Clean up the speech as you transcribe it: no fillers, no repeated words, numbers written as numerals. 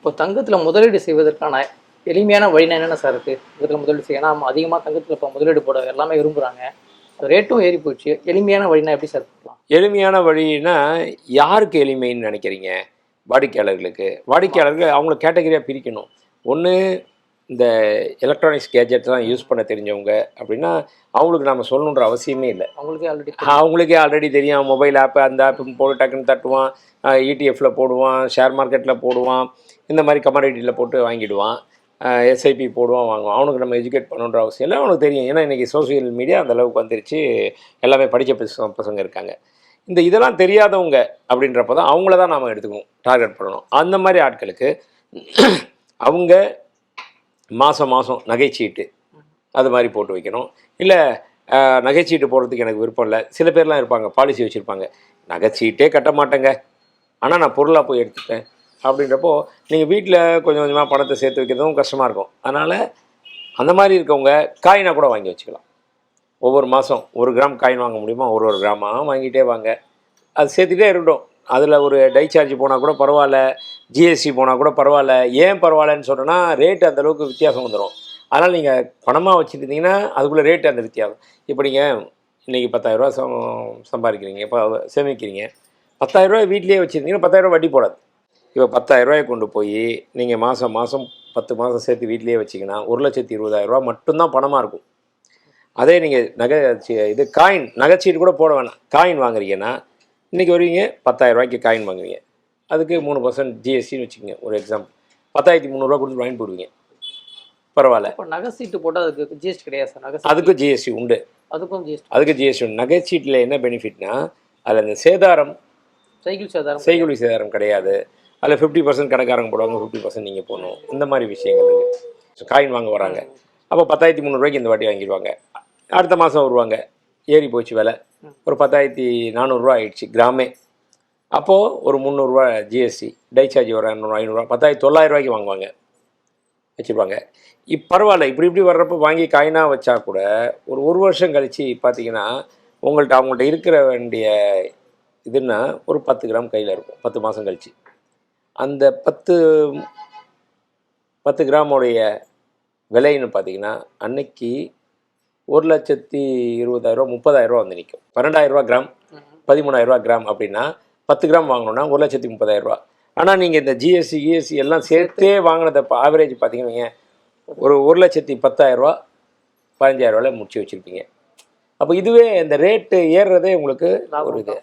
இப்போ தங்கத்தில் முதலீடு செய்வதற்கான எளிமையான வழினா என்னென்ன சார் இருக்குது? தங்கத்தில் முதலீடு செய்ய, ஏன்னா அதிகமாக தங்கத்தில் இப்போ முதலீடு போட எல்லாமே விரும்புகிறாங்க. ரேட்டும் ஏறி போச்சு. எளிமையான வழினா எப்படி சார் பண்ணலாம்? எளிமையான வழின்னா யாருக்கு எளிமைன்னு நினைக்கிறீங்க? வாடிக்கையாளர்களுக்கு. வாடிக்கையாளர்கள் அவங்கள கேட்டகரியாக பிரிக்கணும். ஒன்று இந்த எலக்ட்ரானிக்ஸ் கேஜெட்லாம் யூஸ் பண்ண தெரிஞ்சவங்க அப்படின்னா அவங்களுக்கு நம்ம சொல்லணுன்ற அவசியமே இல்லை. அவங்களுக்கே ஆல்ரெடி தெரியும். மொபைல் ஆப்பு அந்த ஆப்பு போட்டு டக்குன்னு தட்டுவான், இடிஎஃப்பில் போடுவான், ஷேர் மார்க்கெட்டில் போடுவான், இந்த மாதிரி கமாடிட்டியில் போட்டு வாங்கிடுவான், எஸ்ஐபி போடுவான், வாங்குவான். அவனுக்கு நம்ம எஜுகேட் பண்ணணுன்ற அவசியம் இல்லை. அவனுக்கு தெரியும். ஏன்னா இன்றைக்கி சோசியல் மீடியா அந்தளவுக்கு வந்துருச்சு. எல்லாமே படித்த பசங்க இருக்காங்க. இதெல்லாம் தெரியாதவங்க அப்படின்றப்ப தான் அவங்கள தான் நாம் எடுத்துக்கணும், டார்கெட் பண்ணணும். அந்த மாதிரி ஆட்களுக்கு அவங்க மாதம் நகைச்சீட்டு அது மாதிரி போட்டு வைக்கணும். இல்லை நகைச்சீட்டு போடுறதுக்கு எனக்கு விருப்பம் இல்லை. சில பேர்லாம் இருப்பாங்க, பாலிசி வச்சுருப்பாங்க, நகைச்சீட்டே கட்ட மாட்டேங்க, ஆனால் நான் பொருளாக போய் எடுத்துட்டேன் அப்படின்றப்போ நீங்கள் வீட்டில் கொஞ்சம் கொஞ்சமாக பணத்தை சேர்த்து வைக்கிறதும் கஷ்டமாக இருக்கும். அதனால் அந்த மாதிரி இருக்கவங்க காயினாக கூட வாங்கி வச்சுக்கலாம். ஒவ்வொரு மாதம் 1 கிராம் காயின் வாங்க முடியுமா, ஒரு கிராமாக வாங்கிட்டே வாங்க. அது சேர்த்துட்டே இருக்கட்டும். அதில் ஒரு டை சார்ஜ் போனால் கூட பரவாயில்ல, ஜிஎஸ்டி போனால் கூட பரவாயில்ல. ஏன் பரவாயில்லன்னு சொன்னோன்னா ரேட்டு அந்தளவுக்கு வித்தியாசம் வந்துடும். அதனால் நீங்கள் பணமாக வச்சுருந்தீங்கன்னா அதுக்குள்ளே ரேட்டு அந்த வித்தியாசம். இப்போ நீங்கள் இன்றைக்கி 10,000 சம்பாதிக்கிறீங்க, இப்போ சேமிக்கிறீங்க. 10,000 வீட்லேயே வச்சுருந்தீங்கன்னா 10,000 வட்டி போடாது. இப்போ 10,000 கொண்டு போய் நீங்கள் மாதம் 10 மாதம் சேர்த்து வீட்லேயே வச்சிங்கன்னா 1,20,000 மட்டும்தான் பணமாக இருக்கும். அதே நீங்கள் நகைச்சீட்டு கூட போட வேணாம், காயின் வாங்குறீங்கன்னா இன்றைக்கி வருவீங்க 10,000 காயின் வாங்குவீங்க, அதுக்கு 3% ஜிஎஸ்டின்னு வச்சுக்கோங்க. ஒரு எக்ஸாம்பிள் 10,300 கொடுத்து வாங்கி போடுவீங்க, பரவாயில்ல. இப்போ நகைச்சீட்டு போட்டால் அதுக்கு ஜிஎஸ்டி கிடையாது சார்? அதுக்கும் ஜிஎஸ்டி உண்டு. அதுக்கு ஜிஎஸ்டி உண்டு. நகைச்சீட்டில் என்ன பெனிஃபிட்னா அதில் இந்த சேதாரம், செய்கூலி சேதாரம் கிடையாது. அதில் 50% கடைக்காரங்க போடுவாங்க, 50% நீங்கள் போடணும். இந்த மாதிரி விஷயங்கள் இருக்குது. காயின் வாங்க வராங்க, அப்போ 10,300 இந்த வாட்டி வாங்கிடுவாங்க. அடுத்த மாதம் வருவாங்க, ஏறி போச்சு விலை, ஒரு 10,400 ஆகிடுச்சு கிராமே. அப்போது ஒரு 300 ஜிஎஸ்டி, டை சார்ஜ் ஒரு 200, 500, 10,900 வாங்குவாங்க, வச்சுருப்பாங்க. பரவாயில்ல. இப்படி வர்றப்போ வாங்கி காயினாக வச்சா கூட ஒரு வருஷம் கழித்து பார்த்தீங்கன்னா அவங்கள்ட்ட இருக்கிற வேண்டிய இதுன்னா ஒரு 10 கிராம் கையில் இருக்கும். 10 மாதம் கழித்து அந்த 10 கிராமோடைய விலைன்னு பார்த்தீங்கன்னா அன்னைக்கு 1,20,000, 30,000 வந்து நிற்கும். 12,000 கிராம், 13,000 கிராம் அப்படின்னா 10 கிராம் வாங்கணுன்னா 1,30,000. ஆனால் நீங்கள் இந்த ஜிஎஸ்டி எல்லாம் சேர்த்தே வாங்கினதை ஆவரேஜ் பார்த்தீங்கன்னா ஒரு 1,10,000, 15,000 முடிச்சு வச்சுருப்பீங்க. அப்போ இதுவே இந்த ரேட்டு ஏறுறதே உங்களுக்கு ஒரு இது.